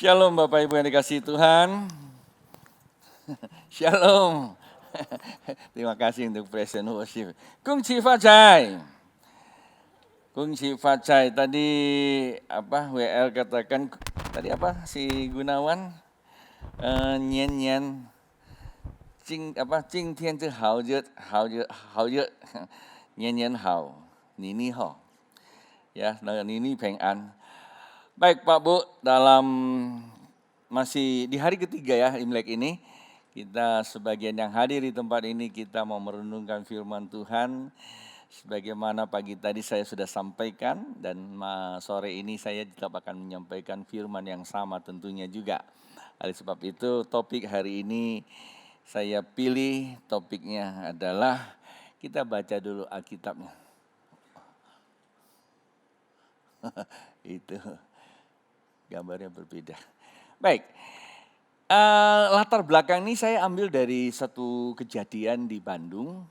Shalom Bapak Ibu yang dikasihi Tuhan. Shalom. Terima kasih untuk present worship. Kung Chi Fa Chai. Kung Chi Fa Chai. Tadi apa WL katakan tadi apa si Gunawan nyen nyen Jing apa Jing Tian Zhe Hao Ye Hao Ye nyen nyen Hao Nini Ho. Ya, Nini Peng An. Baik Pak Bu, dalam masih di hari ketiga ya Imlek ini, kita sebagian yang hadir di tempat ini kita mau merenungkan firman Tuhan. Sebagaimana pagi tadi saya sudah sampaikan dan sore ini saya tetap akan menyampaikan firman yang sama tentunya juga. Oleh sebab itu topik hari ini saya pilih topiknya adalah kita baca dulu Alkitabnya. Itu. Gambarnya berbeda. Baik, latar belakang ini saya ambil dari satu kejadian di Bandung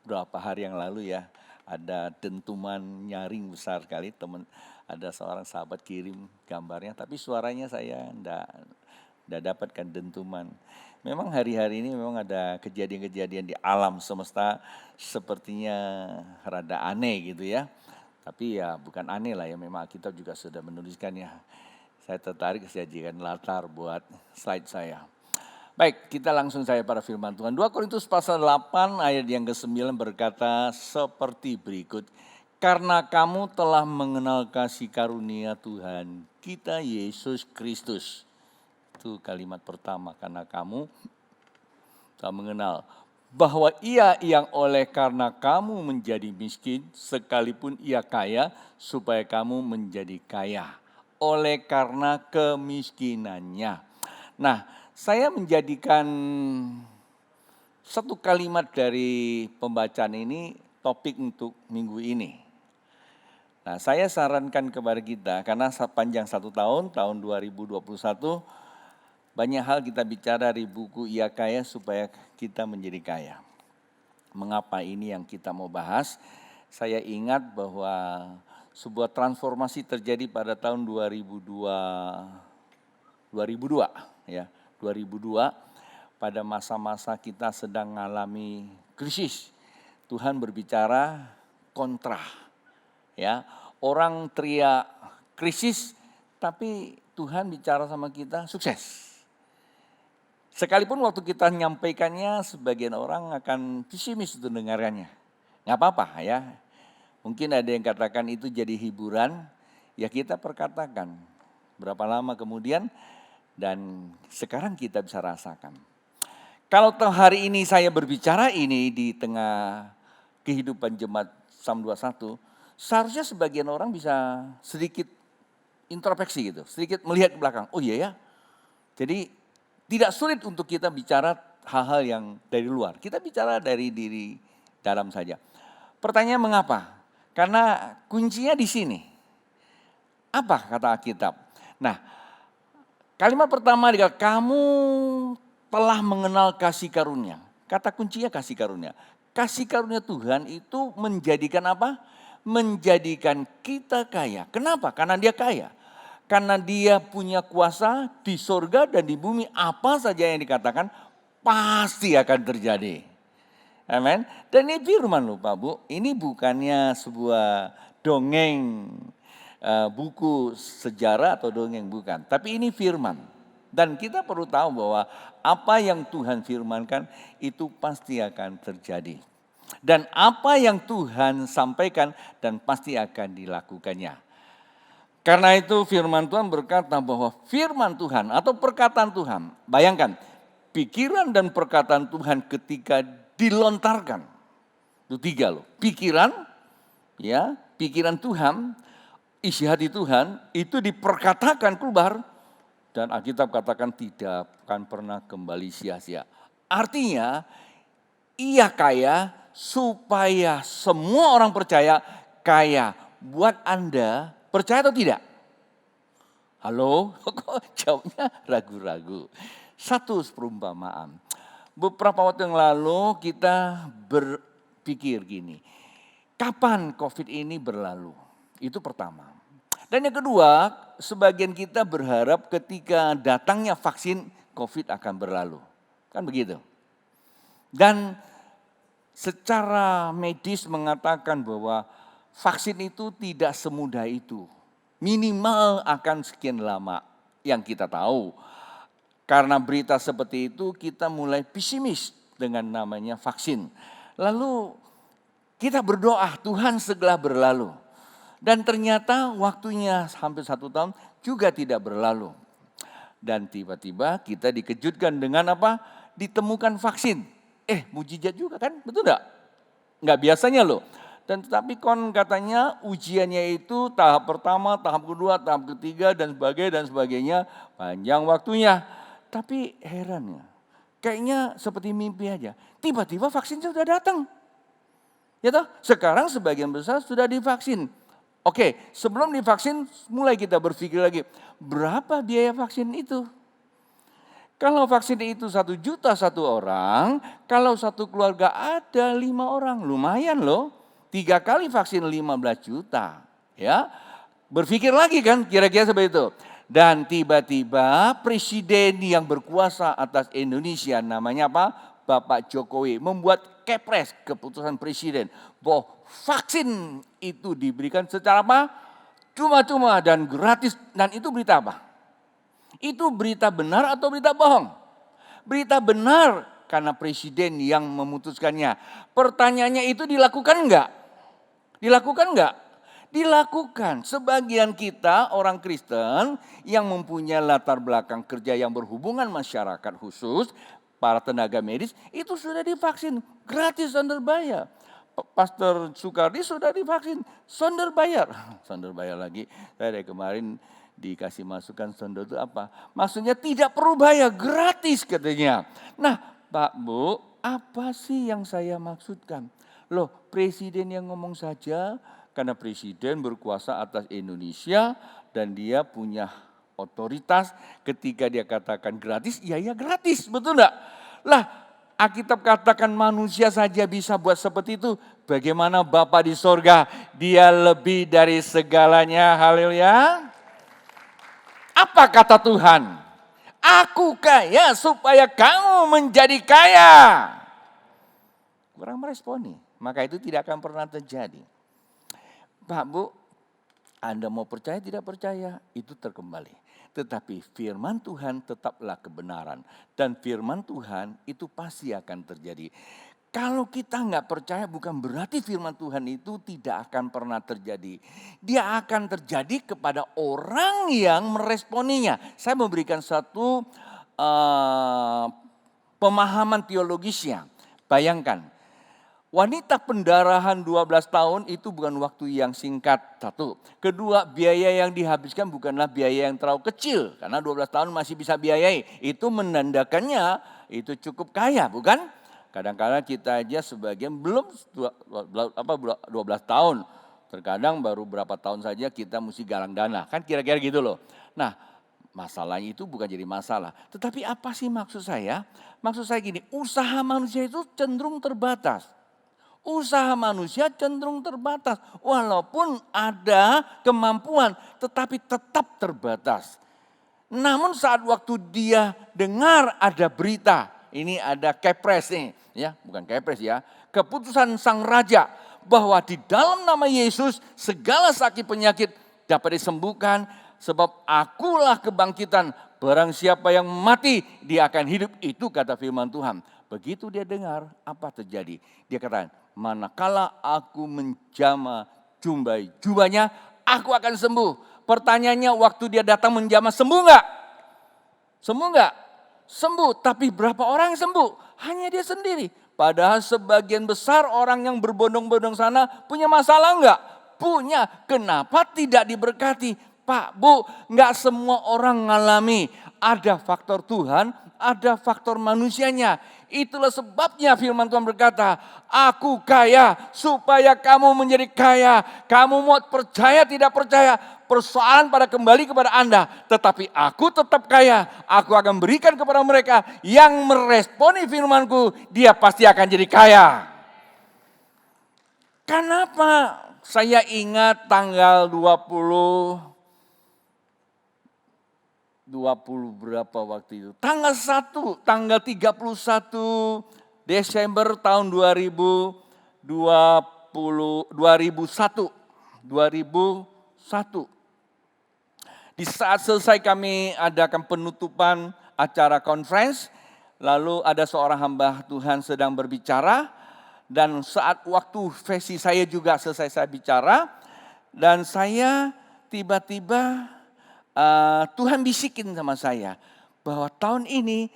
beberapa hari yang lalu ya. Ada dentuman nyaring besar sekali, ada seorang sahabat kirim gambarnya, tapi suaranya saya enggak dapatkan dentuman. Memang hari-hari ini memang ada kejadian-kejadian di alam semesta sepertinya rada aneh gitu ya. Tapi ya bukan aneh lah ya, memang kita juga sudah menuliskannya. Saya tertarik saya jadikan latar buat slide saya. Baik, kita langsung saja pada firman Tuhan. 2 Korintus pasal 8 ayat yang ke-9 berkata seperti berikut. Karena kamu telah mengenal kasih karunia Tuhan kita Yesus Kristus. Itu kalimat pertama, karena kamu telah mengenal bahwa ia yang oleh karena kamu menjadi miskin sekalipun ia kaya supaya kamu menjadi kaya. Oleh karena kemiskinannya. Nah, saya menjadikan satu kalimat dari pembacaan ini topik untuk minggu ini. Nah, saya sarankan kepada kita, karena sepanjang tahun 2021, banyak hal kita bicara di buku Ia Kaya supaya kita menjadi kaya. Mengapa ini yang kita mau bahas? Saya ingat bahwa sebuah transformasi terjadi pada tahun 2002 ya. 2002 pada masa-masa kita sedang mengalami krisis. Tuhan berbicara kontra. Ya, orang teriak krisis tapi Tuhan bicara sama kita sukses. Sekalipun waktu kita menyampaikannya sebagian orang akan pesimis untuk dengarkannya. Nggak apa-apa ya. Mungkin ada yang katakan itu jadi hiburan, ya kita perkatakan. Berapa lama kemudian dan sekarang kita bisa rasakan. Kalau hari ini saya berbicara ini di tengah kehidupan jemaat Psalm 21, seharusnya sebagian orang bisa sedikit introspeksi gitu, sedikit melihat ke belakang. Oh iya ya, jadi tidak sulit untuk kita bicara hal-hal yang dari luar. Kita bicara dari diri dalam saja. Pertanyaan mengapa? Karena kuncinya di sini. Apa kata Alkitab? Nah, kalimat pertama adalah kamu telah mengenal kasih karunia. Kata kuncinya kasih karunia. Kasih karunia Tuhan itu menjadikan apa? Menjadikan kita kaya. Kenapa? Karena dia kaya. Karena dia punya kuasa di sorga dan di bumi. Apa saja yang dikatakan pasti akan terjadi. Amin. Dan ini firman loh Pak Bu, ini bukannya sebuah dongeng buku sejarah atau dongeng bukan. Tapi ini firman. Dan kita perlu tahu bahwa apa yang Tuhan firmankan itu pasti akan terjadi. Dan apa yang Tuhan sampaikan dan pasti akan dilakukannya. Karena itu firman Tuhan berkata bahwa firman Tuhan atau perkataan Tuhan, bayangkan pikiran dan perkataan Tuhan ketika dilontarkan. Itu 3 loh, pikiran Tuhan, isi hati Tuhan itu diperkatakan keluar dan Alkitab katakan tidak akan pernah kembali sia-sia. Artinya ia kaya supaya semua orang percaya kaya. Buat Anda percaya atau tidak? Halo? Kok jawabnya ragu-ragu. Satu perumpamaan. Beberapa waktu yang lalu kita berpikir gini. Kapan COVID ini berlalu? Itu pertama. Dan yang kedua, sebagian kita berharap ketika datangnya vaksin COVID akan berlalu. Kan begitu. Dan secara medis mengatakan bahwa vaksin itu tidak semudah itu. Minimal akan sekian lama yang kita tahu. Karena berita seperti itu kita mulai pesimis dengan namanya vaksin. Lalu kita berdoa Tuhan segera berlalu. Dan ternyata waktunya hampir 1 tahun juga tidak berlalu. Dan tiba-tiba kita dikejutkan dengan apa? Ditemukan vaksin. Mujizat juga kan, betul enggak? Enggak biasanya loh. Dan tetapi katanya ujiannya itu tahap pertama, tahap kedua, tahap ketiga dan sebagainya panjang waktunya. Tapi heran ya, kayaknya seperti mimpi aja. Tiba-tiba vaksin sudah datang. Ya toh, sekarang sebagian besar sudah divaksin. Oke, sebelum divaksin mulai kita berpikir lagi, berapa biaya vaksin itu? Kalau vaksin itu 1 juta 1 orang, kalau satu keluarga ada 5 orang, lumayan loh. 3 kali vaksin 15 juta. Ya, berpikir lagi kan kira-kira seperti itu. Dan tiba-tiba presiden yang berkuasa atas Indonesia namanya apa? Bapak Jokowi membuat kepres keputusan presiden bahwa vaksin itu diberikan secara apa? Cuma-cuma dan gratis. Dan itu berita apa? Itu berita benar atau berita bohong? Berita benar karena presiden yang memutuskannya. Pertanyaannya itu dilakukan enggak? Dilakukan enggak? Dilakukan. Sebagian kita orang Kristen yang mempunyai latar belakang kerja yang berhubungan masyarakat khusus, para tenaga medis itu sudah divaksin gratis sonder bayar. Pastor Soekardi sudah divaksin sonder bayar. Sonder bayar lagi. Saya dari kemarin dikasih masukan sonder itu apa? Maksudnya tidak perlu bayar, gratis katanya. Nah Pak Bu, apa sih yang saya maksudkan? Loh, presiden yang ngomong saja karena presiden berkuasa atas Indonesia dan dia punya otoritas ketika dia katakan gratis, ya gratis, betul enggak? Lah, Alkitab katakan manusia saja bisa buat seperti itu. Bagaimana Bapa di sorga, dia lebih dari segalanya, haleluya. Apa kata Tuhan? Aku kaya supaya kamu menjadi kaya. Kurang meresponi, maka itu tidak akan pernah terjadi. Pak Bu, Anda mau percaya tidak percaya, itu terkembali. Tetapi firman Tuhan tetaplah kebenaran. Dan firman Tuhan itu pasti akan terjadi. Kalau kita nggak percaya bukan berarti firman Tuhan itu tidak akan pernah terjadi. Dia akan terjadi kepada orang yang meresponinya. Saya memberikan satu pemahaman teologisnya. Bayangkan. Wanita pendarahan 12 tahun itu bukan waktu yang singkat, satu. Kedua, biaya yang dihabiskan bukanlah biaya yang terlalu kecil. Karena 12 tahun masih bisa biayai. Itu menandakannya itu cukup kaya, bukan? Kadang-kadang kita aja sebagian belum 12 tahun. Terkadang baru berapa tahun saja kita mesti galang dana. Kan kira-kira gitu loh. Nah, masalahnya itu bukan jadi masalah. Tetapi apa sih maksud saya? Maksud saya gini, usaha manusia itu cenderung terbatas. Usaha manusia cenderung terbatas. Walaupun ada kemampuan, tetapi tetap terbatas. Namun saat waktu dia dengar ada berita, ini ada kepres nih, ya bukan kepres ya, keputusan sang raja bahwa di dalam nama Yesus segala sakit penyakit dapat disembuhkan. sebab akulah kebangkitan. Barang siapa yang mati, dia akan hidup. Itu kata firman Tuhan. Begitu dia dengar, apa terjadi? Dia katakan, manakala aku menjamah jumbai jubahnya, aku akan sembuh. Pertanyaannya, waktu dia datang menjamah, sembuh enggak? Sembuh enggak? Sembuh, tapi berapa orang yang sembuh? Hanya dia sendiri. Padahal sebagian besar orang yang berbondong-bondong sana punya masalah enggak? Punya. Kenapa tidak diberkati? Pak, Bu, enggak semua orang ngalami. Ada faktor Tuhan, ada faktor manusianya. Itulah sebabnya firman Tuhan berkata, aku kaya supaya kamu menjadi kaya. Kamu mau percaya tidak percaya, persoalan pada kembali kepada Anda. Tetapi aku tetap kaya. Aku akan berikan kepada mereka yang meresponi firmanku. Dia pasti akan jadi kaya. Kenapa saya ingat tanggal 20 berapa waktu itu? Tanggal 1, tanggal 31 Desember tahun 2001. Di saat selesai kami adakan penutupan acara conference, lalu ada seorang hamba Tuhan sedang berbicara, dan saat waktu versi saya juga selesai saya bicara, dan saya tiba-tiba Tuhan bisikin sama saya bahwa tahun ini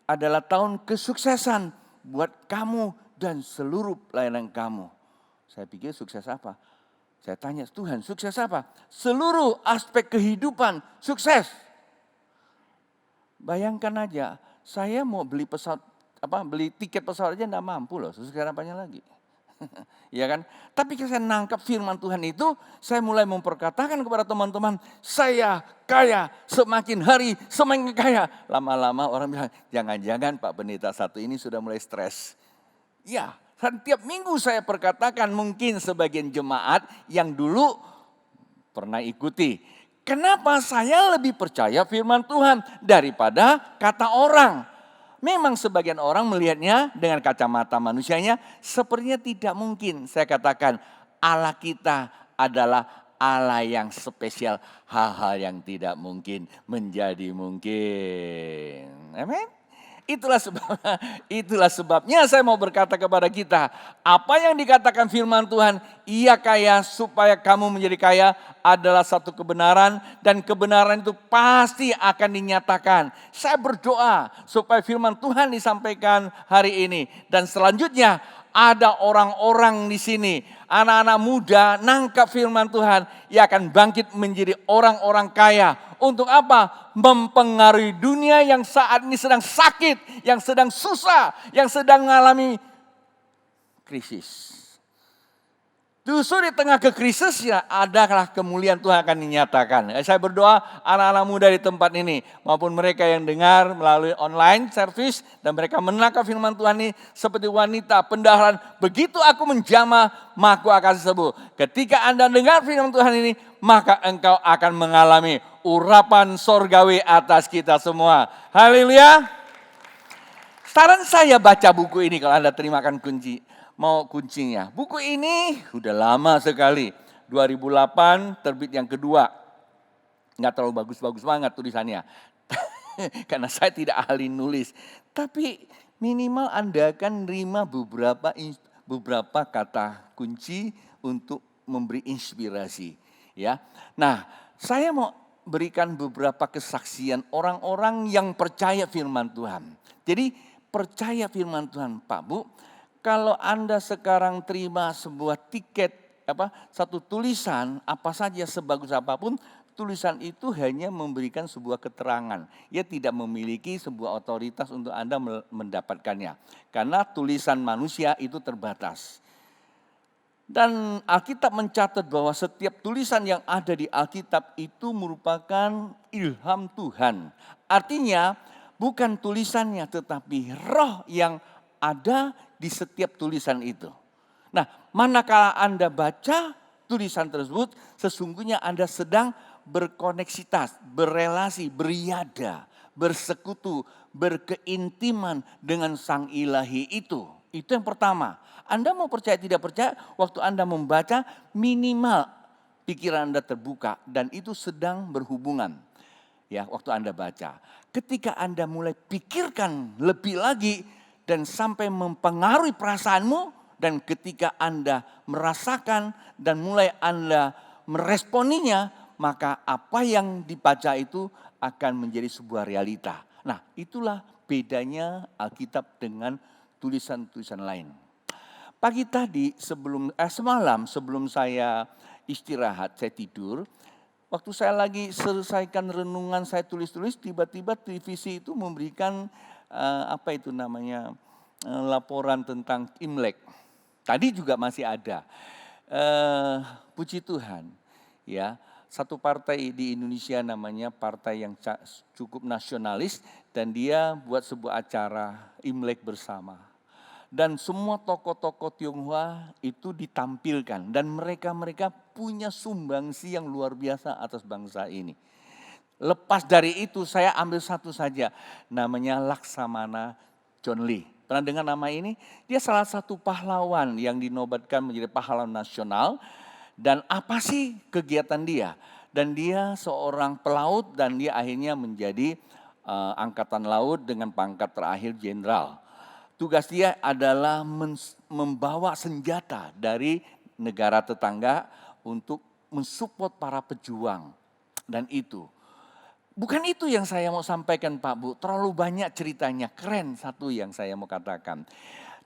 adalah tahun kesuksesan buat kamu dan seluruh pelayanan kamu. Saya pikir sukses apa? Saya tanya, Tuhan sukses apa? Seluruh aspek kehidupan sukses. Bayangkan aja, saya mau beli beli tiket pesawat aja enggak mampu loh, sekarang apanya lagi. Ya kan? Tapi saya nangkap firman Tuhan itu, saya mulai memperkatakan kepada teman-teman, saya kaya, semakin hari semakin kaya. Lama-lama orang bilang, jangan-jangan Pak Pendeta satu ini sudah mulai stres. Ya, setiap minggu saya perkatakan, mungkin sebagian jemaat yang dulu pernah ikuti. Kenapa saya lebih percaya firman Tuhan daripada kata orang? Memang sebagian orang melihatnya dengan kacamata manusianya sepertinya tidak mungkin. Saya katakan Allah kita adalah Allah yang spesial. Hal-hal yang tidak mungkin menjadi mungkin. Amin. Itulah sebabnya saya mau berkata kepada kita, apa yang dikatakan firman Tuhan, ia kaya supaya kamu menjadi kaya adalah satu kebenaran, dan kebenaran itu pasti akan dinyatakan. Saya berdoa supaya firman Tuhan disampaikan hari ini, dan selanjutnya ada orang-orang di sini, anak-anak muda nangkap firman Tuhan, ia akan bangkit menjadi orang-orang kaya. Untuk apa? Mempengaruhi dunia yang saat ini sedang sakit, yang sedang susah, yang sedang mengalami krisis. Justru di tengah kekrisis ya adalah kemuliaan Tuhan akan dinyatakan. Saya berdoa anak-anak muda di tempat ini maupun mereka yang dengar melalui online service dan mereka menangkap firman Tuhan ini seperti wanita pendaharan. Begitu aku menjamah, maka aku akan sembuh. Ketika Anda dengar firman Tuhan ini, maka engkau akan mengalami urapan sorgawi atas kita semua. Haleluya. Saran saya baca buku ini kalau Anda terimakan mau kuncinya. Buku ini udah lama sekali. 2008 terbit yang kedua. Nggak terlalu bagus-bagus banget tulisannya. Karena saya tidak ahli nulis. Tapi minimal Anda akan nerima beberapa kata kunci untuk memberi inspirasi. Ya. Nah, saya mau berikan beberapa kesaksian orang-orang yang percaya firman Tuhan. Jadi percaya firman Tuhan, Pak Bu. Kalau Anda sekarang terima sebuah tiket, satu tulisan, apa saja sebagus apapun, tulisan itu hanya memberikan sebuah keterangan. Ia tidak memiliki sebuah otoritas untuk Anda mendapatkannya. Karena tulisan manusia itu terbatas. Dan Alkitab mencatat bahwa setiap tulisan yang ada di Alkitab itu merupakan ilham Tuhan. Artinya bukan tulisannya tetapi roh yang ada di setiap tulisan itu. Nah, manakala Anda baca tulisan tersebut, sesungguhnya Anda sedang berkoneksitas, berelasi, beriada, bersekutu, berkeintiman dengan Sang Ilahi itu. Itu yang pertama. Anda mau percaya tidak percaya, waktu Anda membaca minimal pikiran Anda terbuka dan itu sedang berhubungan. Ya, waktu Anda baca. Ketika Anda mulai pikirkan lebih lagi dan sampai mempengaruhi perasaanmu, dan ketika Anda merasakan dan mulai Anda meresponinya, maka apa yang dibaca itu akan menjadi sebuah realita. Nah, itulah bedanya Alkitab dengan tulisan-tulisan lain. Pagi tadi semalam sebelum saya istirahat, saya tidur. Waktu saya lagi selesaikan renungan, saya tulis-tulis, tiba-tiba televisi itu memberikan laporan tentang Imlek. Tadi juga masih ada. Puji Tuhan, ya, satu partai di Indonesia namanya partai yang cukup nasionalis dan dia buat sebuah acara Imlek bersama. Dan semua tokoh-tokoh Tionghoa itu ditampilkan dan mereka punya sumbangsi yang luar biasa atas bangsa ini. Lepas dari itu saya ambil satu saja, namanya Laksamana John Lee. Pernah dengar nama ini? Dia salah satu pahlawan yang dinobatkan menjadi pahlawan nasional. Dan apa sih kegiatan dia? Dan dia seorang pelaut dan dia akhirnya menjadi angkatan laut dengan pangkat terakhir jenderal. Tugas dia adalah membawa senjata dari negara tetangga untuk mensupport para pejuang. Dan itu, bukan itu yang saya mau sampaikan Pak Bu, terlalu banyak ceritanya, keren satu yang saya mau katakan.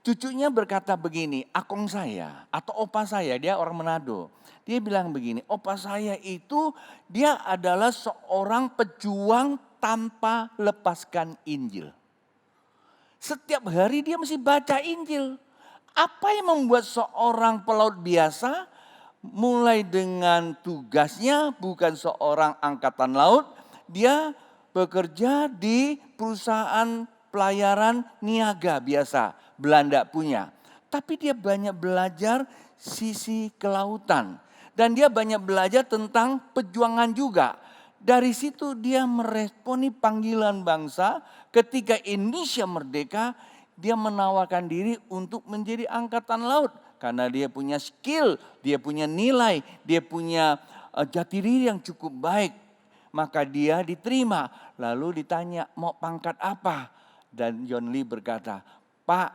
Cucunya berkata begini, akong saya atau opa saya, dia orang Manado. Dia bilang begini, opa saya itu dia adalah seorang pejuang tanpa lepaskan Injil. Setiap hari dia mesti baca Injil. Apa yang membuat seorang pelaut biasa mulai dengan tugasnya bukan seorang angkatan laut, dia bekerja di perusahaan pelayaran niaga biasa, Belanda punya. Tapi dia banyak belajar sisi kelautan. Dan dia banyak belajar tentang perjuangan juga. Dari situ dia meresponi panggilan bangsa ketika Indonesia merdeka, dia menawarkan diri untuk menjadi angkatan laut. Karena dia punya skill, dia punya nilai, dia punya jati diri yang cukup baik. Maka dia diterima, lalu ditanya mau pangkat apa? Dan John Lee berkata, Pak,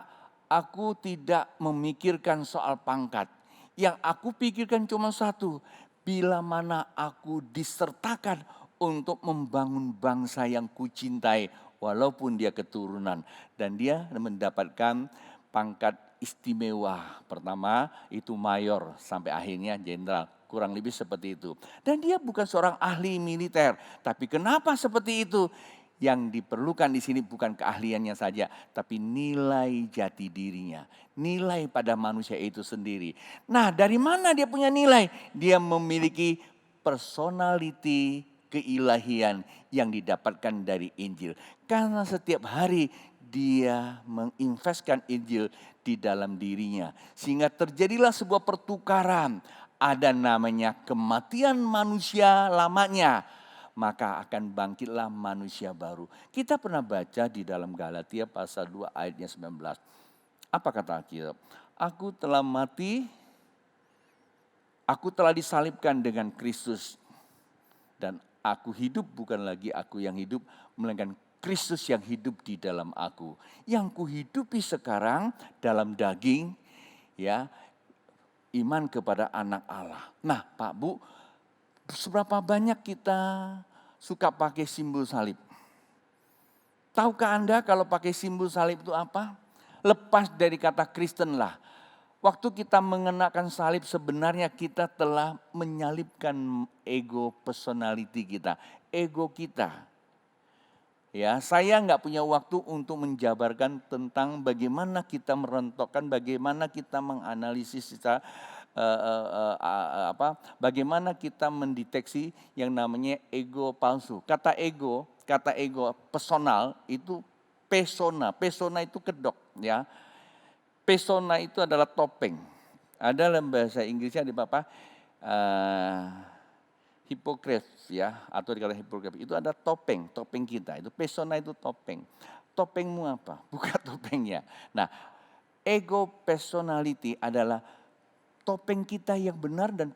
aku tidak memikirkan soal pangkat. Yang aku pikirkan cuma satu, bila mana aku disertakan untuk membangun bangsa yang kucintai walaupun dia keturunan. Dan dia mendapatkan pangkat istimewa. Pertama itu mayor sampai akhirnya jenderal. Kurang lebih seperti itu. Dan dia bukan seorang ahli militer. Tapi kenapa seperti itu? Yang diperlukan di sini bukan keahliannya saja, tapi nilai jati dirinya, nilai pada manusia itu sendiri. Nah, dari mana dia punya nilai? Dia memiliki personality keilahian yang didapatkan dari Injil. Karena setiap hari dia menginvestkan Injil di dalam dirinya. Sehingga terjadilah sebuah pertukaran. Ada namanya kematian manusia lamanya, maka akan bangkitlah manusia baru. Kita pernah baca di dalam Galatia pasal 2 ayatnya 19. Apa kata Alkitab? Aku telah mati, aku telah disalibkan dengan Kristus. Dan aku hidup bukan lagi aku yang hidup, melainkan Kristus yang hidup di dalam aku. Yang kuhidupi sekarang dalam daging, ya, iman kepada anak Allah. Nah Pak Bu, seberapa banyak kita suka pakai simbol salib? Tahukah Anda kalau pakai simbol salib itu apa? Lepas dari kata Kristen lah. Waktu kita mengenakan salib sebenarnya kita telah menyalibkan ego personality kita. Ego kita. Ya, saya nggak punya waktu untuk menjabarkan tentang bagaimana kita merontokkan, bagaimana kita menganalisis bagaimana kita mendeteksi yang namanya ego palsu. Kata ego personal itu pesona itu kedok, ya. Pesona itu adalah topeng. Ada dalam bahasa Inggrisnya di Hippocrates, ya, atau dikatakan Hippocrates, itu ada topeng kita, itu persona itu topeng. Topengmu apa? Buka topengnya. Nah, ego personality adalah topeng kita yang benar dan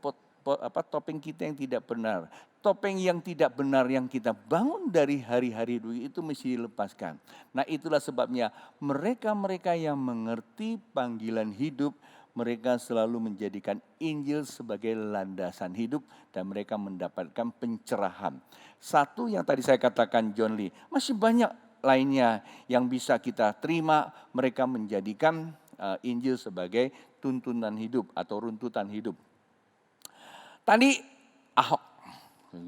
topeng kita yang tidak benar. Topeng yang tidak benar yang kita bangun dari hari-hari dulu itu mesti dilepaskan. Nah itulah sebabnya mereka-mereka yang mengerti panggilan hidup, mereka selalu menjadikan Injil sebagai landasan hidup dan mereka mendapatkan pencerahan. Satu yang tadi saya katakan John Lee, masih banyak lainnya yang bisa kita terima, mereka menjadikan Injil sebagai tuntunan hidup atau runtutan hidup. Tadi Ahok,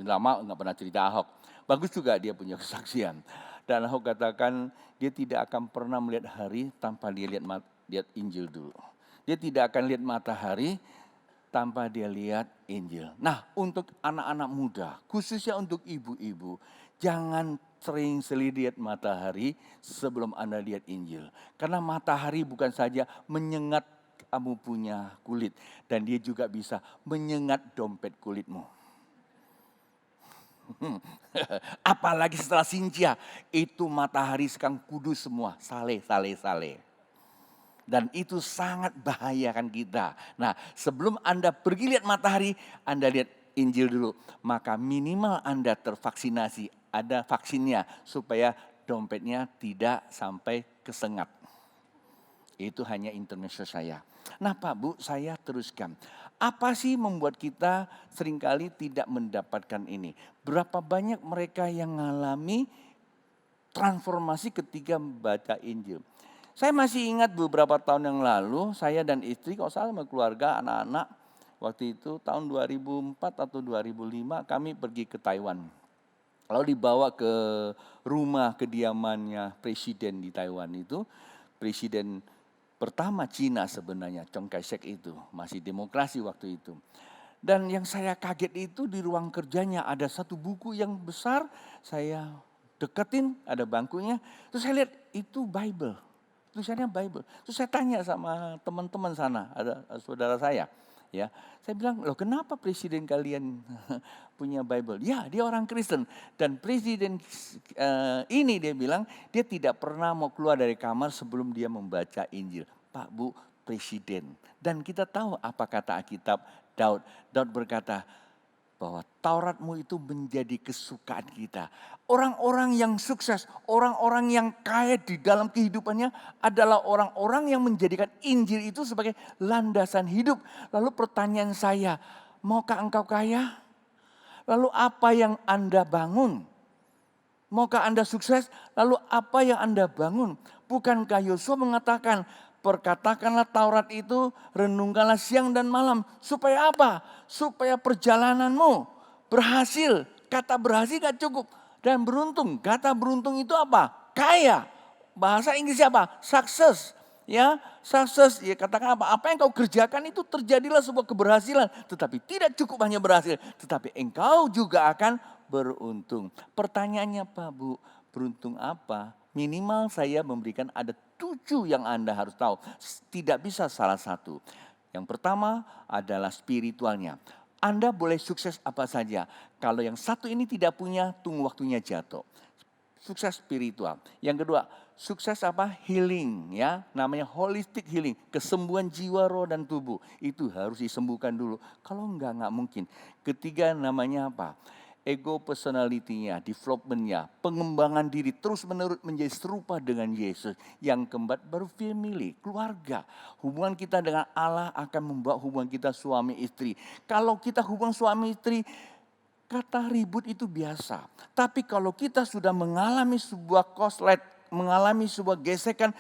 lama nggak pernah cerita Ahok. Bagus juga dia punya kesaksian. Dan Ahok katakan dia tidak akan pernah melihat hari tanpa dia lihat Injil dulu. Dia tidak akan lihat matahari tanpa dia lihat Injil. Nah untuk anak-anak muda, khususnya untuk ibu-ibu, jangan sering-sering lihat matahari sebelum Anda lihat Injil. Karena matahari bukan saja menyengat kamu punya kulit, dan dia juga bisa menyengat dompet kulitmu. Apalagi setelah Sinja, itu matahari sekarang kudus semua, saleh. Dan itu sangat bahayakan kita. Nah sebelum Anda pergi lihat matahari, Anda lihat Injil dulu. Maka minimal Anda tervaksinasi, ada vaksinnya supaya dompetnya tidak sampai kesengat. Itu hanya intermezzo saya. Nah Pak Bu, saya teruskan. Apa sih membuat kita seringkali tidak mendapatkan ini? Berapa banyak mereka yang mengalami transformasi ketika membaca Injil? Saya masih ingat beberapa tahun yang lalu, saya dan istri, kalau salah sama keluarga, anak-anak, waktu itu tahun 2004 atau 2005 kami pergi ke Taiwan. Lalu dibawa ke rumah kediamannya presiden di Taiwan itu, presiden pertama Cina sebenarnya, Chiang Kai-shek itu, masih demokrasi waktu itu. Dan yang saya kaget itu di ruang kerjanya ada satu buku yang besar, saya deketin, ada bangkunya, terus saya lihat itu Bible, tulisannya Bible. Terus saya tanya sama teman-teman sana, ada saudara saya. Ya, saya bilang, loh kenapa presiden kalian punya Bible? Ya, dia orang Kristen. Dan presiden ini dia bilang, dia tidak pernah mau keluar dari kamar sebelum dia membaca Injil. Pak Bu, presiden. Dan kita tahu apa kata Alkitab Daud. Daud berkata bahwa Tauratmu itu menjadi kesukaan kita. Orang-orang yang sukses, orang-orang yang kaya di dalam kehidupannya adalah orang-orang yang menjadikan Injil itu sebagai landasan hidup. Lalu pertanyaan saya, maukah engkau kaya? Lalu apa yang Anda bangun? Maukah Anda sukses? Lalu apa yang Anda bangun? Bukankah Yosua mengatakan, perkatakanlah Taurat itu, renungkanlah siang dan malam. Supaya apa? Supaya perjalananmu berhasil. Kata berhasil gak cukup. Dan beruntung. Kata beruntung itu apa? Kaya. Bahasa Inggrisnya apa? Success. Ya, sukses. Ya katakan apa? Apa yang kau kerjakan itu terjadilah sebuah keberhasilan. Tetapi tidak cukup hanya berhasil. Tetapi engkau juga akan beruntung. Pertanyaannya Pak Bu, beruntung apa? Minimal saya memberikan ada 7 yang Anda harus tahu. Tidak bisa salah satu. Yang pertama adalah spiritualnya. Anda boleh sukses apa saja. Kalau yang satu ini tidak punya, tunggu waktunya jatuh. Sukses spiritual. Yang kedua, sukses apa? Healing ya. Namanya holistic healing. Kesembuhan jiwa, roh dan tubuh. Itu harus disembuhkan dulu. Kalau enggak mungkin. Ketiga namanya apa? Ego personality-nya, development-nya, pengembangan diri terus menerus menjadi serupa dengan Yesus. Yang keempat baru family, keluarga. Hubungan kita dengan Allah akan membawa hubungan kita suami istri. Kalau kita hubungan suami istri, kata ribut itu biasa. Tapi kalau kita sudah mengalami sebuah koslet, mengalami sebuah gesekan,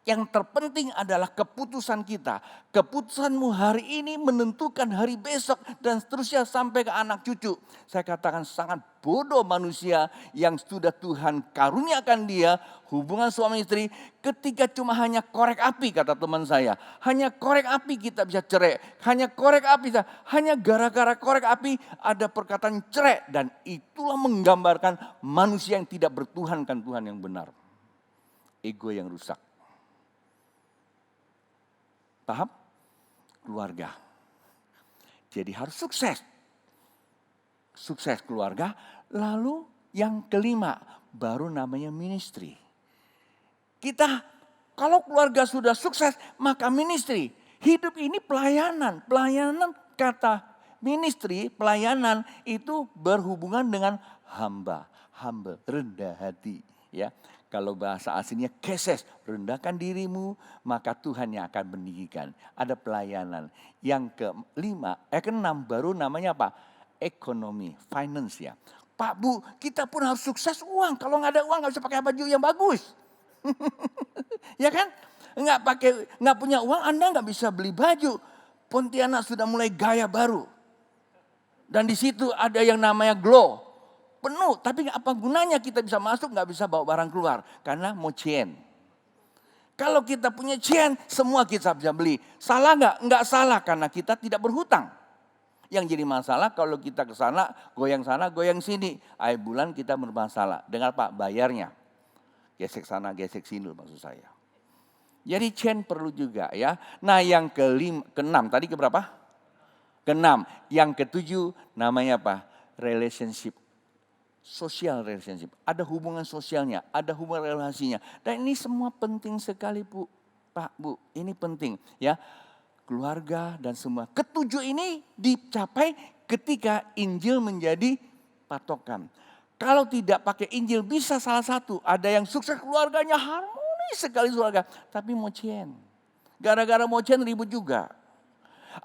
yang terpenting adalah keputusan kita. Keputusanmu hari ini menentukan hari besok dan seterusnya sampai ke anak cucu. Saya katakan sangat bodoh manusia yang sudah Tuhan karuniakan dia hubungan suami istri ketika cuma hanya korek api kata teman saya. Hanya korek api kita bisa cerai. Hanya korek api, hanya gara-gara korek api ada perkataan cerai. Dan itulah menggambarkan manusia yang tidak bertuhankan Tuhan yang benar. Ego yang rusak. Paham? Keluarga. Jadi harus sukses. Sukses keluarga. Lalu yang kelima baru namanya ministry. Kita kalau keluarga sudah sukses maka ministry. Hidup ini pelayanan. Pelayanan kata Ministry, pelayanan itu berhubungan dengan hamba, humble, rendah hati. Ya, kalau bahasa aslinya keses, rendahkan dirimu, maka Tuhan yang akan meninggikan. Ada pelayanan. Yang keenam baru namanya apa? Ekonomi, finance ya. Pak Bu, kita pun harus sukses uang. Kalau nggak ada uang nggak bisa pakai baju yang bagus. Ya kan? Nggak punya uang Anda nggak bisa beli baju. Pontianak sudah mulai gaya baru. Dan di situ ada yang namanya glow. Penuh, tapi apa gunanya kita bisa masuk nggak bisa bawa barang keluar. Karena mau chain. Kalau kita punya chain, semua kita bisa beli. Salah nggak? Nggak salah karena kita tidak berhutang. Yang jadi masalah kalau kita ke sana, goyang sini. Akhir bulan kita bermasalah. Dengan Pak bayarnya. Gesek sana, gesek sini maksud saya. Jadi chain perlu juga ya. Nah yang keenam, tadi keberapa? Keenam. Yang ketujuh namanya apa? Relationship. Social relationship. Ada hubungan sosialnya, ada hubungan relasinya. Dan ini semua penting sekali Bu, Pak, Bu. Ini penting ya. Keluarga dan semua. Ketujuh ini dicapai ketika Injil menjadi patokan. Kalau tidak pakai Injil bisa salah satu. Ada yang sukses keluarganya harmonis sekali keluarga. Tapi mau chain. Gara-gara mau chain ribut juga.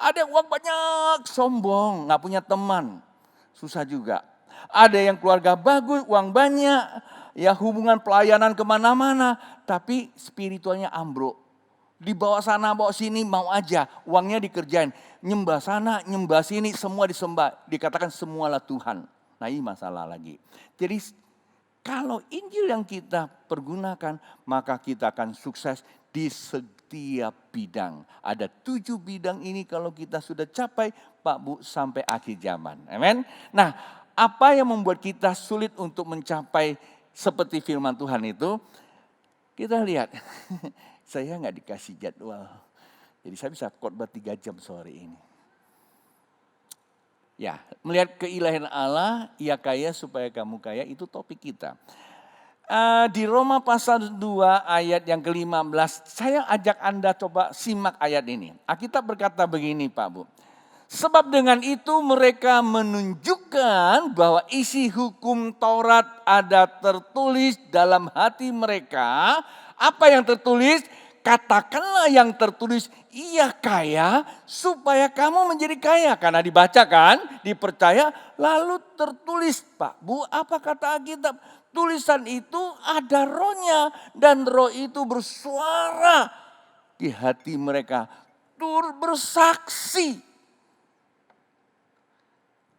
Ada yang uang banyak, sombong, gak punya teman. Susah juga. Ada yang keluarga bagus, uang banyak. Ya hubungan pelayanan kemana-mana. Tapi spiritualnya ambruk. Dibawa sana, bawa sini, mau aja. Uangnya dikerjain. Nyembah sana, nyembah sini, semua disembah. Dikatakan semualah Tuhan. Nah ini masalah lagi. Jadi kalau Injil yang kita pergunakan, maka kita akan sukses di setiap bidang. Ada 7 bidang ini kalau kita sudah capai, Pak Bu, sampai akhir zaman. Amin. Nah, apa yang membuat kita sulit untuk mencapai seperti firman Tuhan itu? Kita lihat. Saya nggak dikasih jadwal. Jadi saya bisa khotbah 3 jam sore ini. Ya, melihat keilahian Allah, ia kaya supaya kamu kaya, itu topik kita. Di Roma pasal 2 ayat yang ke-15, saya ajak Anda coba simak ayat ini. Alkitab berkata begini Pak Bu. Sebab dengan itu mereka menunjukkan bahwa isi hukum Taurat ada tertulis dalam hati mereka. Apa yang tertulis? Katakanlah yang tertulis, ia kaya supaya kamu menjadi kaya. Karena dibacakan, dipercaya, lalu tertulis. Pak Bu, apa kata Alkitab? Tulisan itu ada rohnya. Dan roh itu bersuara di hati mereka. Bersaksi.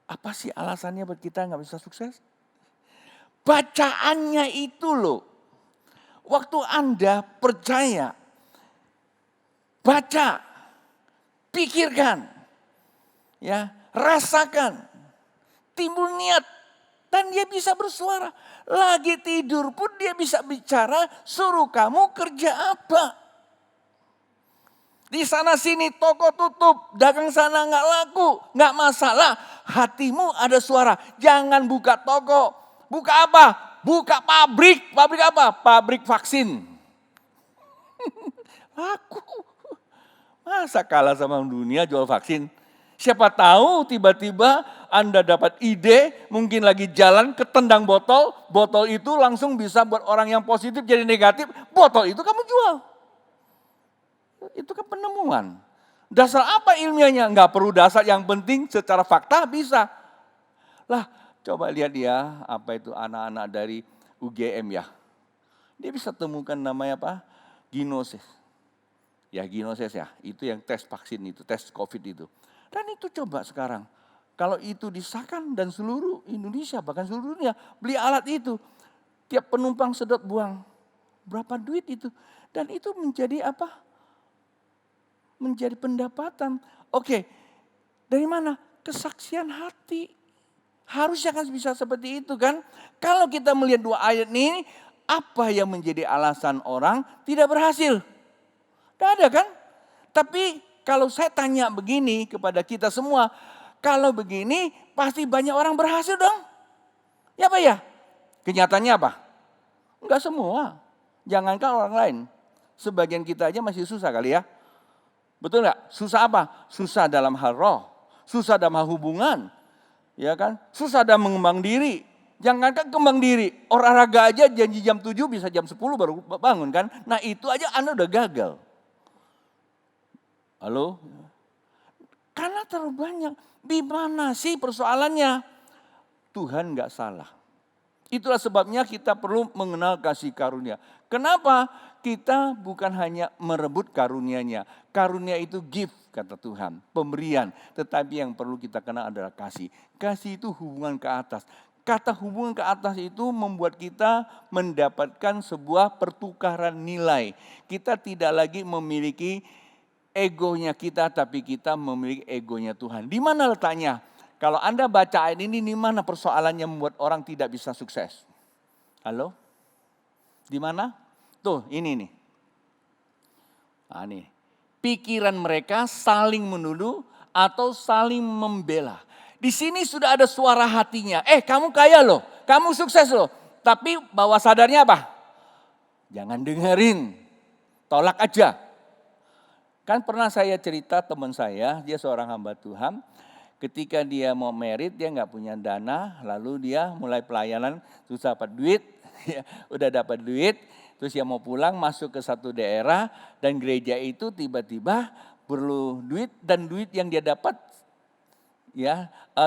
Apa sih alasannya buat kita nggak bisa sukses? Bacaannya itu loh. Waktu Anda percaya, baca, pikirkan, ya, rasakan, timbul niat, dan dia bisa bersuara. Lagi tidur pun dia bisa bicara, suruh kamu kerja apa. Di sana sini toko tutup, dagang sana nggak laku, nggak masalah. Hatimu ada suara, jangan buka toko. Buka apa? Buka pabrik. Pabrik apa? Pabrik vaksin. Laku. Masa kalah sama dunia jual vaksin? Siapa tahu tiba-tiba Anda dapat ide, mungkin lagi jalan ketendang botol. Botol itu langsung bisa buat orang yang positif jadi negatif. Botol itu kamu jual. Itu kan penemuan. Dasar apa ilmiahnya? Enggak perlu dasar, yang penting secara fakta bisa. Lah coba lihat dia, apa itu anak-anak dari UGM ya. Dia bisa temukan namanya apa? Ginosis. Ya ginosis ya, itu yang tes vaksin itu, tes COVID itu. Dan itu coba sekarang. Kalau itu disahkan dan seluruh Indonesia, bahkan seluruh dunia beli alat itu. Tiap penumpang sedot buang. Berapa duit itu? Dan itu menjadi apa? Menjadi pendapatan. Oke, dari mana? Kesaksian hati. Harusnya kan bisa seperti itu kan. Kalau kita melihat 2 ayat ini, apa yang menjadi alasan orang tidak berhasil? Tidak ada kan? Tapi kalau saya tanya begini kepada kita semua, kalau begini pasti banyak orang berhasil dong. Ya Pak ya? Kenyataannya apa? Enggak semua. Jangankan orang lain. Sebagian kita aja masih susah kali ya. Betul enggak? Susah apa? Susah dalam hal roh. susah dalam hubungan, ya kan? Susah dalam mengembang diri. Jangankan kembang diri, olahraga aja janji jam 7 bisa jam 10 baru bangun kan. Nah itu aja Anda udah gagal. Halo? Karena terlalu banyak. Di mana sih persoalannya? Tuhan gak salah. Itulah sebabnya kita perlu mengenal kasih karunia. Kenapa? Kita bukan hanya merebut karunia-Nya. Karunia itu gift kata Tuhan, pemberian. Tetapi yang perlu kita kenal adalah kasih. Kasih itu hubungan ke atas. Kata hubungan ke atas itu membuat kita mendapatkan sebuah pertukaran nilai. Kita tidak lagi memiliki egonya kita, tapi kita memiliki egonya Tuhan. Di mana letaknya? Kalau Anda baca ayat ini, di mana persoalannya membuat orang tidak bisa sukses? Halo? Di mana? Tuh, ini nih. Nah, nih. Pikiran mereka saling menuduh atau saling membela. Di sini sudah ada suara hatinya. Kamu kaya loh, kamu sukses loh. Tapi bawah sadarnya apa? Jangan dengerin, tolak aja. Kan pernah saya cerita teman saya, dia seorang hamba Tuhan. Ketika dia mau merit, dia nggak punya dana, lalu dia mulai pelayanan, susah dapat duit, udah dapat duit, terus dia mau pulang masuk ke satu daerah dan gereja itu tiba-tiba perlu duit dan duit yang dia dapat,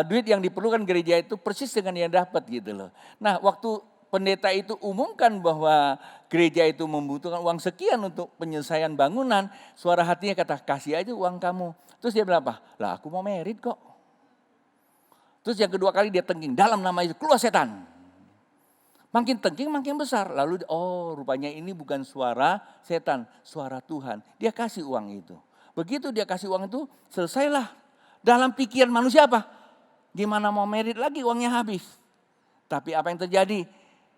duit yang diperlukan gereja itu persis dengan yang dapat gitu loh. Nah waktu pendeta itu umumkan bahwa gereja itu membutuhkan uang sekian untuk penyelesaian bangunan, suara hatinya kata kasih aja uang kamu. Terus dia bilang apa? Lah aku mau merit kok. Terus yang kedua kali dia tengking, dalam nama Yesus keluar setan. Makin tengking makin besar. Lalu rupanya ini bukan suara setan, suara Tuhan. Dia kasih uang itu. Begitu dia kasih uang itu selesailah. Dalam pikiran manusia apa? Gimana mau merit lagi uangnya habis. Tapi apa yang terjadi?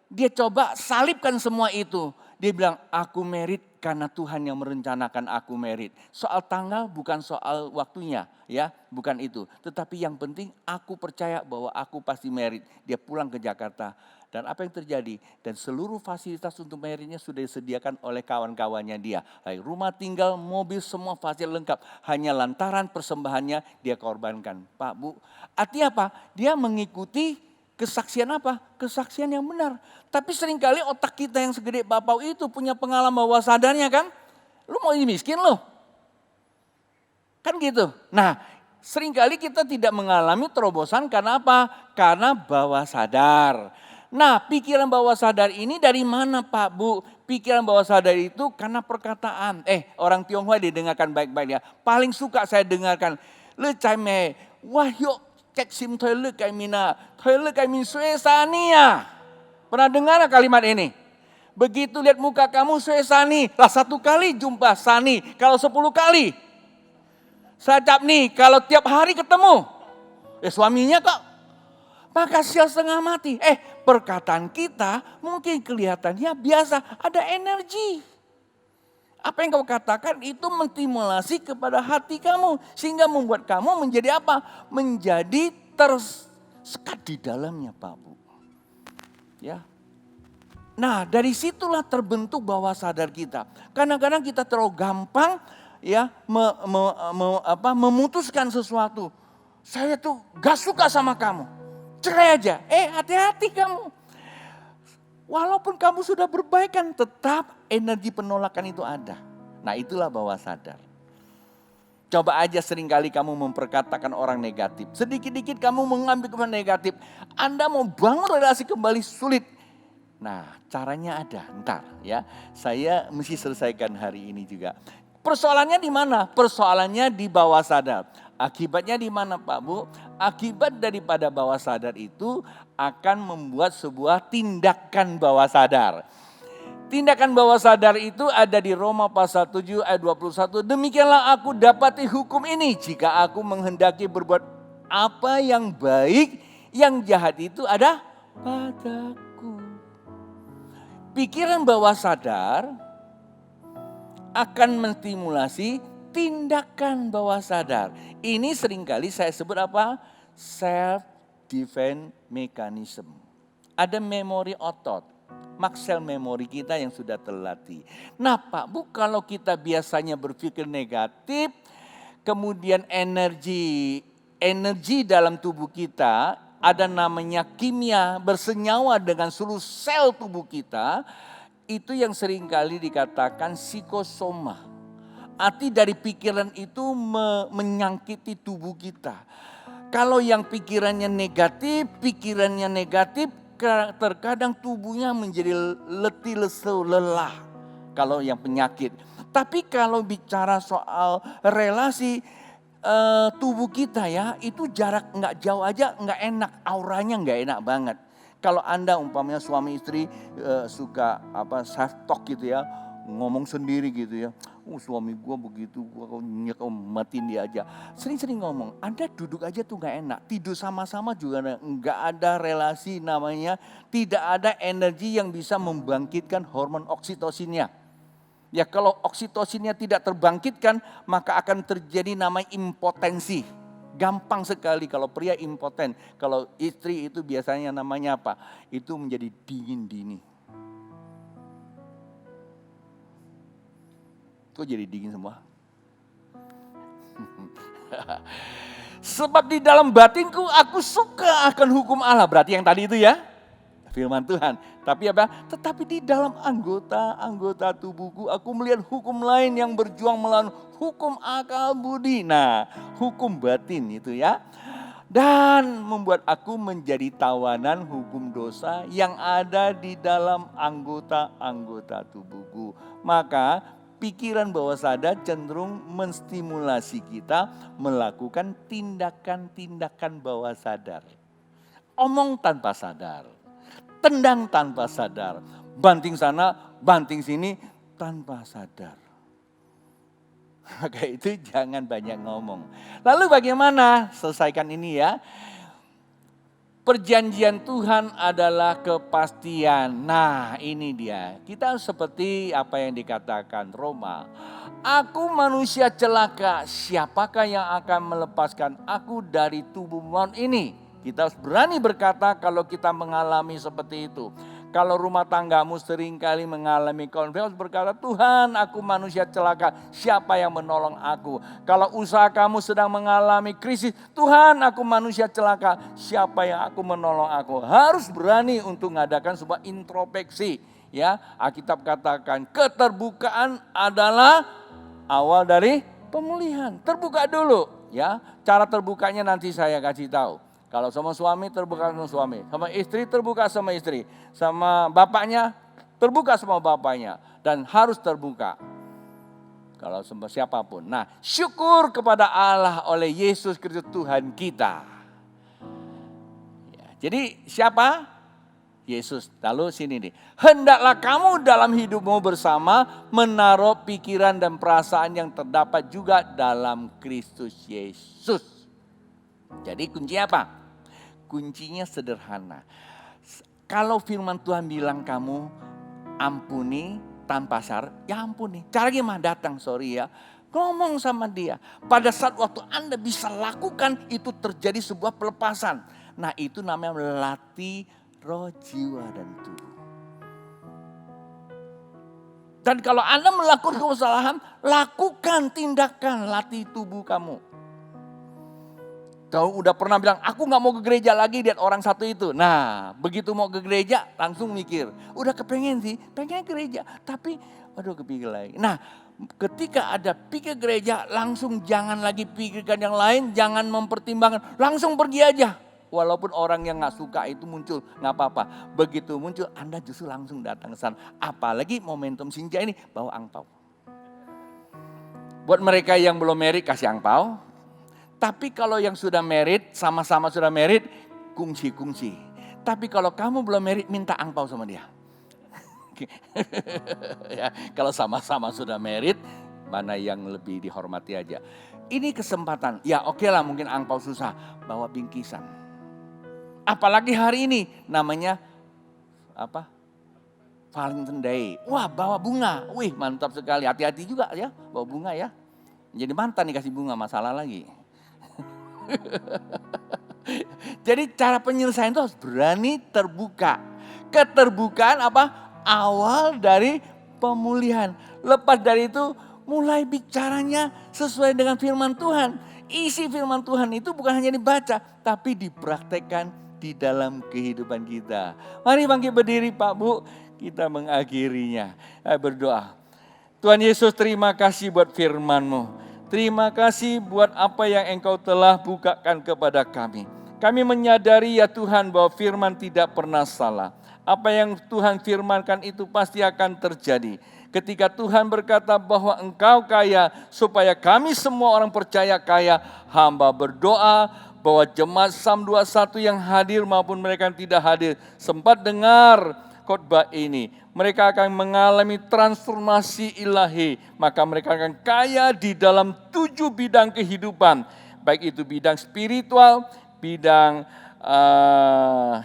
Dia coba salibkan semua itu. Dia bilang aku merit karena Tuhan yang merencanakan aku merit. Soal tanggal bukan soal waktunya ya, bukan itu. Tetapi yang penting aku percaya bahwa aku pasti merit. Dia pulang ke Jakarta. Dan apa yang terjadi? Dan seluruh fasilitas untuk meritnya sudah disediakan oleh kawan-kawannya dia. Baik rumah tinggal, mobil, semua fasilitas lengkap. Hanya lantaran persembahannya dia korbankan. Pak, Bu, artinya apa? Dia mengikuti kesaksian apa? Kesaksian yang benar. Tapi seringkali otak kita yang segede bapau itu punya pengalaman bawah sadarnya kan. Lu mau miskin lo? Kan gitu. Nah seringkali kita tidak mengalami terobosan karena apa? Karena bawah sadar. Nah pikiran bawah sadar ini dari mana Pak Bu? Pikiran bawah sadar itu karena perkataan. Orang Tionghoa didengarkan baik-baik ya. Paling suka saya dengarkan. Le cai me, wah yuk. Cek sim toilet kai mina, toilet kai min suesania. Pernah dengar kalimat ini? Begitu lihat muka kamu suesani, lah 1 kali jumpa sani, kalau 10 kali. Sadap nih, kalau tiap hari ketemu, suaminya kok. Maka sial setengah mati. Perkataan kita mungkin kelihatannya biasa, ada energi. Apa yang kau katakan itu menstimulasi kepada hati kamu. Sehingga membuat kamu menjadi apa? Menjadi tersekat di dalamnya Pak Bu. Ya. Nah dari situlah terbentuk bawah sadar kita. Kadang-kadang kita terlalu gampang ya memutuskan sesuatu. Saya tuh gak suka sama kamu. Cerai aja. Hati-hati kamu. Walaupun kamu sudah berbaikan, tetap energi penolakan itu ada. Nah itulah bawah sadar. Coba aja seringkali kamu memperkatakan orang negatif. Sedikit-dikit kamu mengambil kepada negatif. Anda mau bangun relasi kembali sulit. Nah caranya ada, ntar ya. Saya mesti selesaikan hari ini juga. Persoalannya di mana? Persoalannya di bawah sadar. Akibatnya di mana Pak Bu? Akibat daripada bawah sadar itu akan membuat sebuah tindakan bawah sadar. Tindakan bawah sadar itu ada di Roma pasal 7 ayat 21. Demikianlah aku dapati hukum ini jika aku menghendaki berbuat apa yang baik, yang jahat itu ada padaku. Pikiran bawah sadar akan menstimulasi tindakan bawah sadar. Ini seringkali saya sebut apa? Self-defense mechanism. Ada memori otot, muscle memory kita yang sudah terlatih. Nah Pak Bu, kalau kita biasanya berpikir negatif, kemudian energi energi dalam tubuh kita, ada namanya kimia bersenyawa dengan seluruh sel tubuh kita, itu yang seringkali dikatakan psikosoma. Arti dari pikiran itu menyangkiti tubuh kita. Kalau yang pikirannya negatif, terkadang tubuhnya menjadi letih lesu, lelah. Kalau yang penyakit. Tapi kalau bicara soal relasi tubuh kita ya, itu jarak nggak jauh aja nggak enak, auranya nggak enak banget. Kalau Anda umpamanya suami istri suka self talk gitu ya, ngomong sendiri gitu ya. Suami gua begitu, gua matiin dia aja. Sering-sering ngomong, Anda duduk aja tuh gak enak. Tidur sama-sama juga gak ada relasi namanya. Tidak ada energi yang bisa membangkitkan hormon oksitosinnya. Ya kalau oksitosinnya tidak terbangkitkan, maka akan terjadi namanya impotensi. Gampang sekali kalau pria impoten. Kalau istri itu biasanya namanya apa? Itu menjadi dingin dini. Kok jadi dingin semua? Sebab di dalam batinku aku suka akan hukum Allah. Berarti yang tadi itu ya, firman Tuhan. Tapi apa? Tetapi di dalam anggota tubuhku aku melihat hukum lain yang berjuang melawan hukum akal budi. Nah, hukum batin itu ya. Dan membuat aku menjadi tawanan hukum dosa yang ada di dalam anggota-anggota tubuhku. Maka pikiran bawah sadar cenderung menstimulasi kita melakukan tindakan-tindakan bawah sadar. Omong tanpa sadar, tendang tanpa sadar, banting sana, banting sini tanpa sadar. Maka itu jangan banyak ngomong. Lalu bagaimana selesaikan ini ya? Perjanjian Tuhan adalah kepastian. Nah ini dia. Kita seperti apa yang dikatakan Roma. Aku manusia celaka. Siapakah yang akan melepaskan aku dari tubuh maut ini? Kita harus berani berkata kalau kita mengalami seperti itu. Kalau rumah tanggamu seringkali mengalami konflik, harus berkata, Tuhan aku manusia celaka, siapa yang menolong aku? Kalau usaha kamu sedang mengalami krisis, Tuhan aku manusia celaka, siapa yang aku menolong aku? Harus berani untuk mengadakan sebuah introspeksi. Ya, Alkitab katakan keterbukaan adalah awal dari pemulihan. Terbuka dulu, ya. Cara terbukanya nanti saya kasih tahu. Kalau sama suami terbuka sama suami, sama istri terbuka sama istri, sama bapaknya terbuka sama bapaknya, dan harus terbuka. Kalau sama siapapun. Nah, syukur kepada Allah oleh Yesus Kristus Tuhan kita. Ya, jadi siapa? Yesus. Lalu sini nih. Hendaklah kamu dalam hidupmu bersama menaruh pikiran dan perasaan yang terdapat juga dalam Kristus Yesus. Jadi kunci apa? Kuncinya sederhana. Kalau firman Tuhan bilang kamu ampuni tanpa syarat, ya ampuni. Cara gimana? Datang, ngomong sama dia. Pada saat waktu Anda bisa lakukan, itu terjadi sebuah pelepasan. Nah itu namanya melatih roh, jiwa, dan tubuh. Dan kalau Anda melakukan kesalahan, lakukan tindakan latih tubuh kamu. Kau udah pernah bilang, aku gak mau ke gereja lagi lihat orang satu itu. Nah, begitu mau ke gereja langsung mikir. Udah kepengen sih, pengen gereja. Tapi, aduh kepikir lagi. Nah, ketika ada pikir gereja, langsung jangan lagi pikirkan yang lain. Jangan mempertimbangkan, langsung pergi aja. Walaupun orang yang gak suka itu muncul, gak apa-apa. Begitu muncul, Anda justru langsung datang ke sana. Apalagi momentum Sinja ini, bawa angpau. Buat mereka yang belum married, kasih angpau. Tapi kalau yang sudah married, sama-sama sudah married, kungsi-kungsi. Tapi kalau kamu belum married, minta angpau sama dia. Ya, kalau sama-sama sudah married, mana yang lebih dihormati aja. Ini kesempatan, ya oke lah mungkin angpau susah, bawa bingkisan. Apalagi hari ini, namanya apa? Valentine Day. Wah bawa bunga, wih mantap sekali, hati-hati juga ya, bawa bunga ya. Jadi mantan dikasih bunga, masalah lagi. Jadi cara penyelesaian itu harus berani terbuka. Keterbukaan apa? Awal dari pemulihan. Lepas dari itu mulai bicaranya sesuai dengan firman Tuhan. isi firman Tuhan itu bukan hanya dibaca, tapi dipraktekkan di dalam kehidupan kita. Mari bangkit berdiri Pak Bu, kita mengakhirinya. Berdoa. Tuhan Yesus, terima kasih buat firman-Mu. Terima kasih buat apa yang Engkau telah bukakan kepada kami. Kami menyadari ya Tuhan bahwa firman tidak pernah salah. Apa yang Tuhan firmankan itu pasti akan terjadi. Ketika Tuhan berkata bahwa Engkau kaya supaya kami semua orang percaya kaya, hamba berdoa bahwa jemaat SAM 21 yang hadir maupun mereka yang tidak hadir sempat dengar khotbah ini. Mereka akan mengalami transformasi ilahi, maka mereka akan kaya di dalam 7 bidang kehidupan. Baik itu bidang spiritual, bidang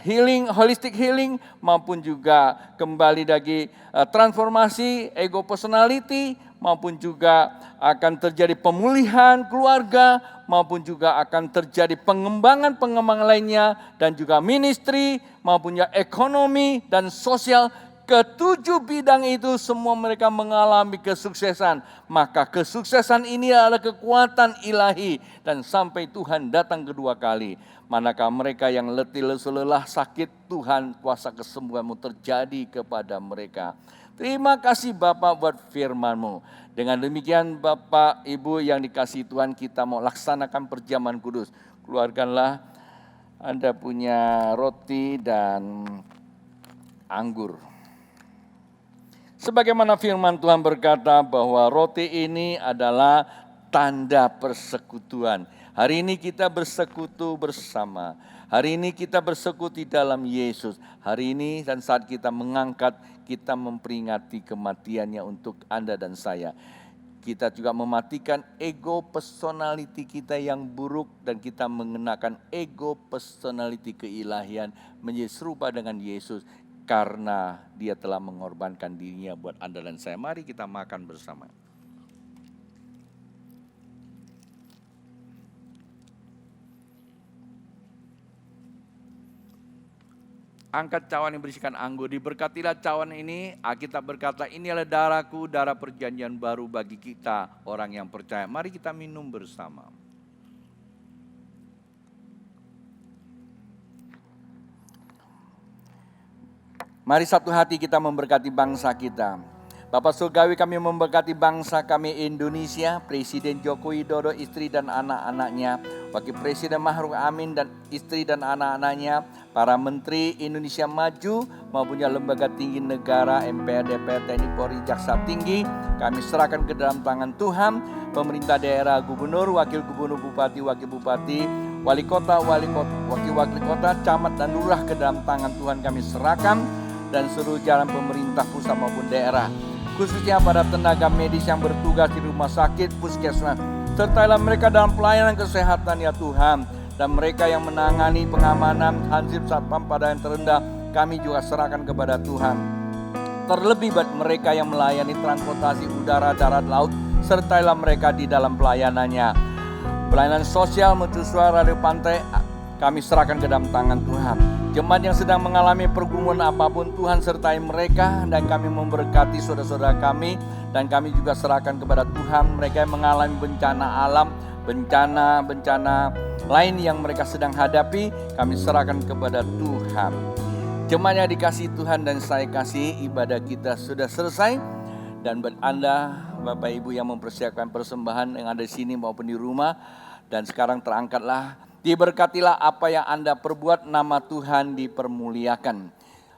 healing, holistic healing, maupun juga kembali lagi transformasi ego personality, maupun juga akan terjadi pemulihan keluarga, maupun juga akan terjadi pengembangan lainnya, dan juga ministry, maupun juga ekonomi dan sosial. Ketujuh bidang itu semua mereka mengalami kesuksesan. Maka kesuksesan ini adalah kekuatan ilahi dan sampai Tuhan datang kedua kali. Manakah mereka yang letih, lesu, lelah, sakit, Tuhan kuasa kesembuhan-Mu terjadi kepada mereka. Terima kasih Bapak buat firman-Mu. Dengan demikian Bapak, Ibu yang dikasihi Tuhan, kita mau laksanakan perjamuan kudus. Keluarkanlah Anda punya roti dan anggur. Sebagaimana firman Tuhan berkata bahwa roti ini adalah tanda persekutuan. Hari ini kita bersekutu bersama. Hari ini kita bersekutu di dalam Yesus. Hari ini dan saat kita mengangkat, kita memperingati kematiannya untuk Anda dan saya. Kita juga mematikan ego personality kita yang buruk dan kita mengenakan ego personality keilahian menjadi serupa dengan Yesus. Karena Dia telah mengorbankan dirinya buat Anda dan saya. Mari kita makan bersama. Angkat cawan yang berisikan anggur. Diberkatilah cawan ini. Alkitab berkata, ini adalah darahku, darah perjanjian baru bagi kita orang yang percaya. Mari kita minum bersama. Mari satu hati kita memberkati bangsa kita. Bapak Surgawi, kami memberkati bangsa kami Indonesia, Presiden Joko Widodo, istri dan anak-anaknya, Wakil Presiden Ma'ruf Amin dan istri dan anak-anaknya, para Menteri Indonesia Maju maupun lembaga tinggi negara, MPR, DPR, TNI, Polri, Jaksa Tinggi, kami serahkan ke dalam tangan Tuhan. Pemerintah daerah, gubernur, wakil gubernur, bupati, wakil bupati, wali kota, wakil kota, camat dan lurah ke dalam tangan Tuhan kami serahkan. Dan seluruh jalan pemerintah pusat maupun daerah, khususnya pada tenaga medis yang bertugas di rumah sakit, puskesmas, sertailah mereka dalam pelayanan kesehatan ya Tuhan, dan mereka yang menangani pengamanan hansip satpam pada yang terendah, kami juga serahkan kepada Tuhan. Terlebih buat mereka yang melayani transportasi udara, darat, laut, sertailah mereka di dalam pelayanannya. Pelayanan sosial, mercusuar, radio pantai, kami serahkan ke dalam tangan Tuhan. Jemaat yang sedang mengalami pergumulan apapun, Tuhan sertai mereka dan kami memberkati saudara-saudara kami. Dan kami juga serahkan kepada Tuhan mereka yang mengalami bencana alam, bencana lain yang mereka sedang hadapi, kami serahkan kepada Tuhan. Jemaat yang dikasihi Tuhan dan saya kasih, ibadah kita sudah selesai. Dan buat Anda, Bapak Ibu yang mempersiapkan persembahan yang ada di sini maupun di rumah, dan sekarang terangkatlah. Diberkatilah apa yang Anda perbuat, nama Tuhan dipermuliakan.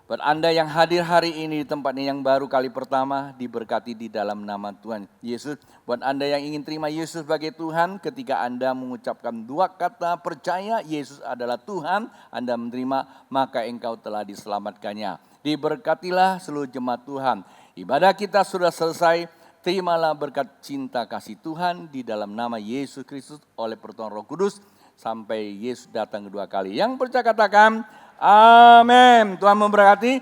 Buat Anda yang hadir hari ini di tempat ini yang baru kali pertama, diberkati di dalam nama Tuhan Yesus. Buat Anda yang ingin terima Yesus sebagai Tuhan, ketika Anda mengucapkan 2 kata percaya Yesus adalah Tuhan, Anda menerima, maka engkau telah diselamatkannya. Diberkatilah seluruh jemaat Tuhan. Ibadah kita sudah selesai. Terimalah berkat cinta kasih Tuhan di dalam nama Yesus Kristus oleh pertolongan Roh Kudus. Sampai Yesus datang kedua kali. Yang percaya katakan, amin. Tuhan memberkati.